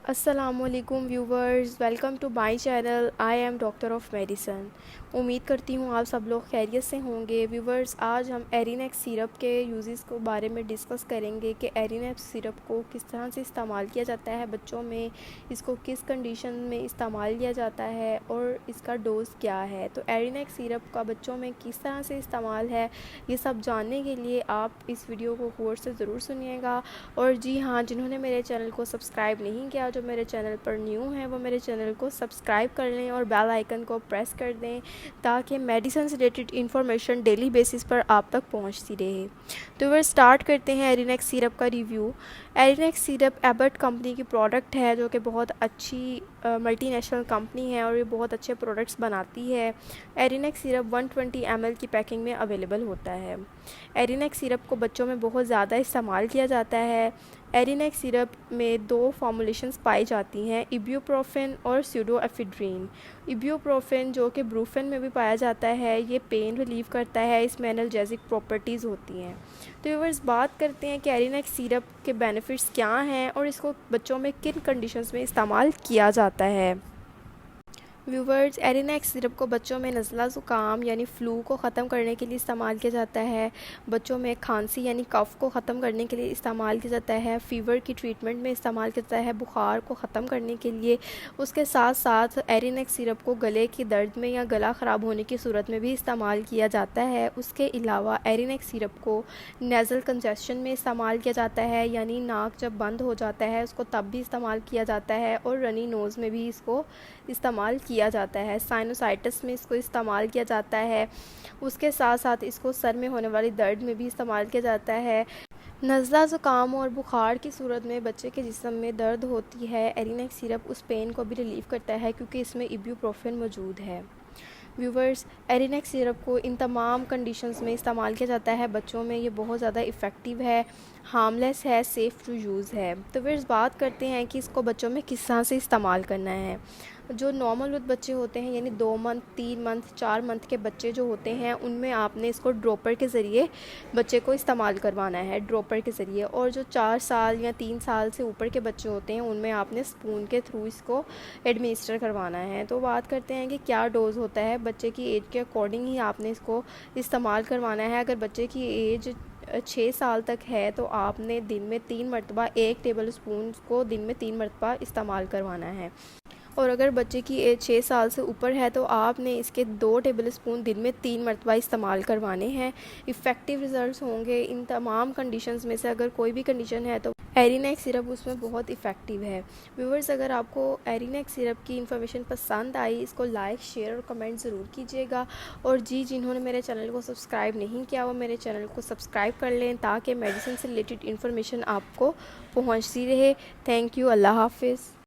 अस्सलामुअलैकुम viewers, welcome to my channel. I am doctor of medicine. उम्मीद करती हूँ आप सब लोग खैरियत से होंगे। व्यूवर्स, आज हम एरिनेक्स सिरप के यूज़ेस को बारे में डिस्कस करेंगे कि एरिनेक्स सिरप को किस तरह से इस्तेमाल किया जाता है बच्चों में, इसको किस कंडीशन में इस्तेमाल किया जाता है और इसका डोज़ क्या है। तो एरिनेक्स सिरप का बच्चों में किस तरह से इस्तेमाल है, ये सब जानने के लिए आप इस वीडियो को गौर से ज़रूर सुनिएगा। और जी हाँ, जिन्होंने मेरे चैनल को सब्सक्राइब नहीं किया, जो मेरे चैनल पर न्यू हैं, वो मेरे चैनल को सब्सक्राइब कर लें और बेल आइकन को प्रेस कर दें ताकि मेडिसिन से रिलेटेड इन्फॉर्मेशन डेली बेसिस पर आप तक पहुंचती रहे। तो फिर स्टार्ट करते हैं एरिनेक्स सिरप का रिव्यू। एरिनेक्स सिरप एबट कंपनी की प्रोडक्ट है, जो कि बहुत अच्छी मल्टीनेशनल कंपनी है और ये बहुत अच्छे प्रोडक्ट्स बनाती है। एरिनेक्स सिरप 120 ml की पैकिंग में अवेलेबल होता है। एरिनेक्स सिरप को बच्चों में बहुत ज़्यादा इस्तेमाल किया जाता है। एरिनेक्स सिरप में दो फॉर्मुलेशंस पाई जाती हैं, इब्यूप्रोफेन और स्यूडोएफेड्रिन। इब्यूप्रोफेन जो कि ब्रूफेन में भी पाया जाता है, ये पेन रिलीव करता है, इसमें एनाल्जेसिक प्रॉपर्टीज़ होती हैं। तो व्यूअर्स, बात करते हैं कि एरिनेक्स सिरप के बेनिफिट्स क्या हैं और इसको बच्चों में किन कंडीशंस में इस्तेमाल किया जाता है। व्यूवर्स, एरिनेक्स सिरप को बच्चों में नज़ला ज़ुकाम यानी फ़्लू को ख़त्म करने के लिए इस्तेमाल किया जाता है। बच्चों में खांसी यानी कफ़ को ख़त्म करने के लिए इस्तेमाल किया जाता है। फ़ीवर की ट्रीटमेंट में इस्तेमाल किया जाता है, बुखार को ख़त्म करने के लिए। उसके साथ साथ एरिनेक्स सिरप को गले के दर्द में या गला ख़राब होने की सूरत में भी इस्तेमाल किया जाता है। उसके अलावा एरिनेक्स सिरप को नेज़ल कंजेशन में इस्तेमाल किया जाता है, यानी नाक जब बंद हो जाता है उसको तब भी इस्तेमाल किया जाता है, और रनी नोज़ में भी इसको इस्तेमाल किया जाता है। साइनोसाइटिस में इसको इस्तेमाल किया जाता है। उसके साथ साथ इसको सर में होने वाली दर्द में भी इस्तेमाल किया जाता है। नज़ला ज़ुकाम और बुखार की सूरत में बच्चे के जिस्म में दर्द होती है, एरिनेक्स सिरप उस पेन को भी रिलीव करता है क्योंकि इसमें इब्यूप्रोफेन मौजूद है। व्यूवर्स, एरिनेक्स सिरप को इन तमाम कंडीशंस में इस्तेमाल किया जाता है बच्चों में। ये बहुत ज़्यादा इफ़ेक्टिव है, हार्मलेस है, सेफ़ टू यूज़ है। तो फिर बात करते हैं कि इसको बच्चों में किस तरह से इस्तेमाल करना है। जो नॉर्मल बच्चे होते हैं, यानी 2 मंथ, 3 मंथ, 4 मंथ के बच्चे जो होते हैं, उनमें आपने इसको ड्रॉपर के ज़रिए बच्चे को इस्तेमाल करवाना है, ड्रॉपर के ज़रिए। और जो 4 साल या 3 साल से ऊपर के बच्चे होते हैं, उनमें आपने स्पून के थ्रू इसको एडमिनिस्टर करवाना है। तो बात करते हैं कि क्या डोज़ होता है, बच्चे की एज के अकॉर्डिंग ही आपने इसको इस्तेमाल करवाना है। अगर बच्चे की एज 6 साल तक है तो आपने दिन में 3 मरतबा 1 टेबल स्पून को दिन में 3 मरतबा इस्तेमाल करवाना है। और अगर बच्चे की एज 6 साल से ऊपर है तो आपने इसके 2 टेबल स्पून दिन में 3 मरतबा इस्तेमाल करवाने हैं। इफ़ेक्टिव रिज़ल्ट्स होंगे। इन तमाम कंडीशंस में से अगर कोई भी कंडीशन है तो एरिनेक्स सिरप उसमें बहुत इफ़ेक्टिव है। व्यूवर्स, अगर आपको एरिनेक्स सिरप की इन्फॉर्मेशन पसंद आई, इसको लाइक, शेयर और कमेंट ज़रूर कीजिएगा। और जी, जिन्होंने मेरे चैनल को सब्सक्राइब नहीं किया, वो मेरे चैनल को सब्सक्राइब कर लें ताकि मेडिसिन से रिलेटेड इन्फॉर्मेशन आपको पहुँचती रहे। Thank you. अल्लाह हाफिज़।